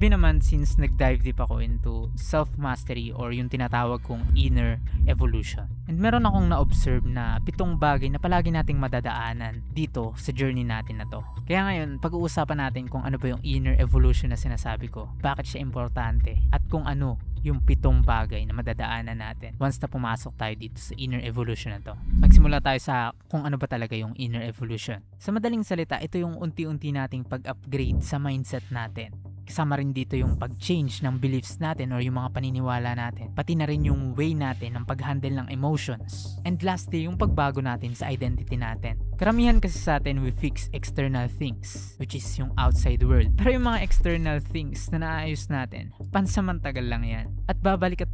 been a month since nag-dive deep ako into self-mastery or yung tinatawag kong inner evolution. And meron akong na-observe na 7 bagay na palagi nating madadaanan dito sa journey natin na to. Kaya ngayon, pag-uusapan natin kung ano ba yung inner evolution na sinasabi ko, bakit siya importante, at kung ano yung 7 bagay na madadaanan natin once na pumasok tayo dito sa inner evolution na to. Magsimula tayo sa kung ano ba talaga yung inner evolution. Sa madaling salita, ito yung unti-unti nating pag-upgrade sa mindset natin. Kasama rin dito yung pag-change ng beliefs natin or yung mga paniniwala natin. Pati na rin yung way natin ng pag-handle ng emotions. And lastly, yung pagbago natin sa identity natin. Karamihan kasi sa atin, we fix external things, which is yung outside world. Pero yung mga external things na naayos natin, pansamantagal lang yan. At babalik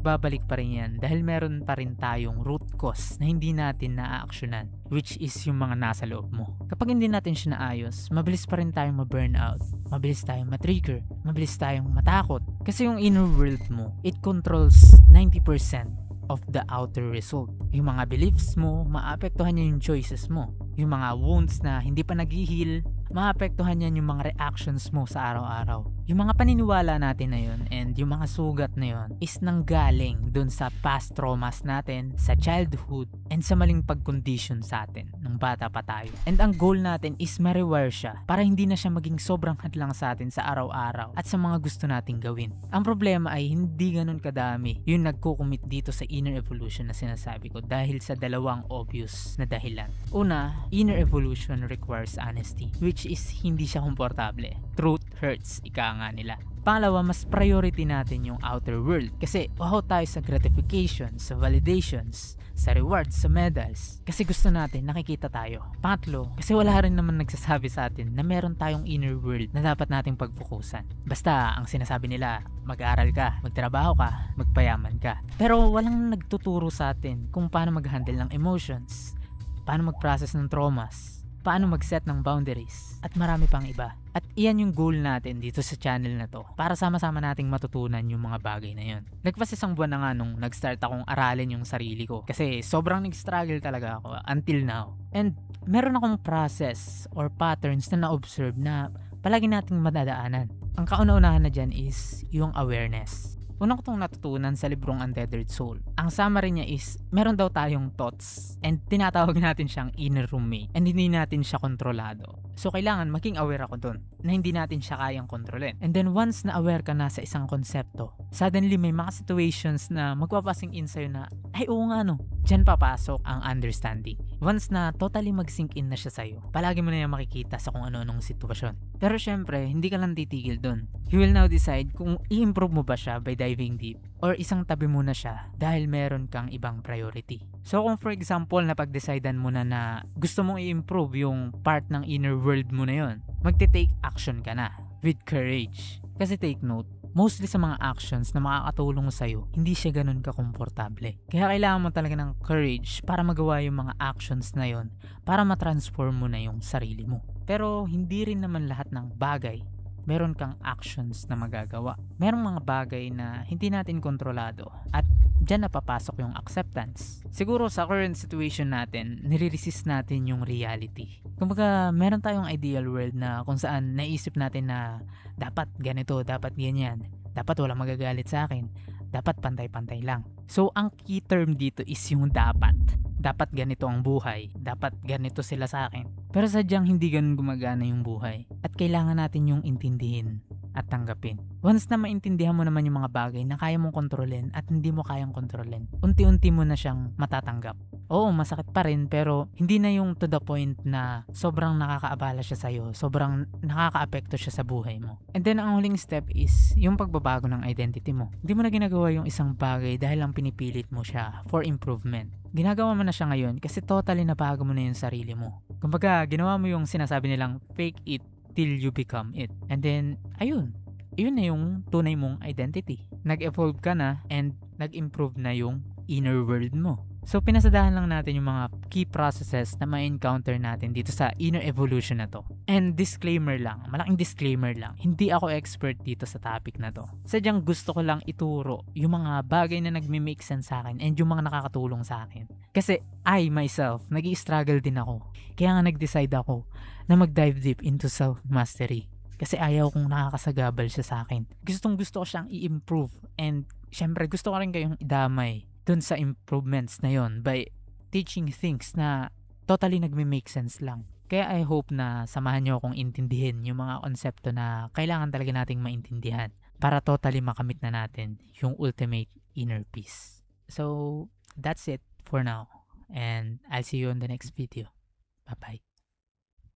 pa rin yan dahil meron pa rin tayong root cause na hindi natin na-actionan, which is yung mga nasa loob mo. Kapag hindi natin siya naayos, mabilis pa rin tayong ma-burnout, mabilis tayong ma-trigger, mabilis tayong matakot. Kasi yung inner world mo, it controls 90% of the outer result. Yung mga beliefs mo, maapektuhan niya yung choices mo. Yung mga wounds na hindi pa nag-heal, maapektuhan yan yung mga reactions mo sa araw-araw. Yung mga paniniwala natin na yun and yung mga sugat na yun is nanggaling dun sa past traumas natin, sa childhood, and sa maling pag-condition sa atin nung bata pa tayo. And ang goal natin is ma-rewire siya para hindi na siya maging sobrang hadlang sa atin sa araw-araw at sa mga gusto nating gawin. Ang problema ay hindi ganun kadami yung nagkukumit dito sa inner evolution na sinasabi ko dahil sa 2 obvious na dahilan. Una, inner evolution requires honesty, which is hindi siya komportable. Truth hurts, ika nga nila. Pangalawa, mas priority natin yung outer world kasi wow tayo sa gratifications, sa validations, sa rewards, sa medals kasi gusto natin nakikita tayo. Pangatlo, kasi wala rin naman nagsasabi sa atin na meron tayong inner world na dapat nating pagfokusan. Basta ang sinasabi nila, mag-aral ka, magtrabaho ka, magpayaman ka. Pero walang nagtuturo sa atin kung paano mag-handle ng emotions, paano mag-process ng traumas, paano mag-set ng boundaries, at marami pang iba. At iyan yung goal natin dito sa channel na to para sama-sama nating matutunan yung mga bagay na yun. Nagpas 1 buwan na nga nung nag-start akong aralin yung sarili ko kasi sobrang nag-struggle talaga ako until now. And meron akong process or patterns na na-observe na palagi nating madadaanan. Ang kauna-unahan na dyan is yung awareness. Una ko itong natutunan sa librong Untethered Soul. Ang summary niya is, meron daw tayong thoughts and tinatawag natin siyang inner roommate and hindi natin siya kontrolado. So kailangan maging aware ako dun na hindi natin siya kayang kontrolin. And then once na aware ka na sa isang konsepto, suddenly may mga situations na magpapasing in sa'yo na, ay oo nga no, dyan papasok ang understanding. Once na totally mag-sink in na siya sa'yo, palagi mo na yung makikita sa kung ano-anong sitwasyon. Pero syempre, hindi ka lang titigil dun. You will now decide kung i-improve mo ba siya by diving deep or isang tabi mo na siya dahil meron kang ibang priority. So kung for example, napag-decidean mo na gusto mong i-improve yung part ng inner world mo na yon, magte-take action ka na with courage. Kasi take note, mostly sa mga actions na makakatulong sa'yo, hindi siya ganun kakomportable. Kaya kailangan mo talaga ng courage para magawa yung mga actions na yon para matransform mo na yung sarili mo. Pero hindi rin naman lahat ng bagay meron kang actions na magagawa. Merong mga bagay na hindi natin kontrolado at dyan napapasok yung acceptance. Siguro sa current situation natin, nire-resist natin yung reality. Kumbaga, meron tayong ideal world na kung saan naisip natin na dapat ganito, dapat ganyan, dapat walang magagalit sa akin, dapat pantay-pantay lang. So, ang key term dito is yung dapat. Dapat ganito ang buhay, dapat ganito sila sa akin. Pero sadyang hindi ganun gumagana yung buhay. At kailangan natin yung intindihin at tanggapin. Once na maintindihan mo naman yung mga bagay na kaya mong kontrolin at hindi mo kayang kontrolin, unti-unti mo na siyang matatanggap. Oo, masakit pa rin pero hindi na yung to the point na sobrang nakakaabala siya sa'yo, sobrang nakakaapekto siya sa buhay mo. And then ang huling step is yung pagbabago ng identity mo. Hindi mo na ginagawa yung isang bagay dahil lang pinipilit mo siya for improvement. Ginagawa mo na siya ngayon kasi totally nabago mo na yung sarili mo. Kumbaga, ginawa mo yung sinasabi nilang fake it till you become it. And then, ayun na yung tunay mong identity. Nag-evolve ka na and nag-improve na yung inner world mo. So, pinasadahan lang natin yung mga key processes na ma-encounter natin dito sa inner evolution na to. And disclaimer lang, malaking disclaimer lang, hindi ako expert dito sa topic na to. Sadyang gusto ko lang ituro yung mga bagay na nagme-make sense sa akin and yung mga nakakatulong sa akin. Kasi I myself, nag-i-struggle din ako. Kaya nga nag-decide ako na mag-dive deep into self-mastery. Kasi ayaw kong nakakasagabal siya sa akin. Gustong gusto ko siyang i-improve. And syempre gusto ko rin kayong idamay dun sa improvements na yon by teaching things na totally nagme-make sense lang. Kaya I hope na samahan niyo akong intindihin yung mga konsepto na kailangan talaga nating maintindihan para totally makamit na natin yung ultimate inner peace. So, that's it for now. And I'll see you on the next video. Bye-bye.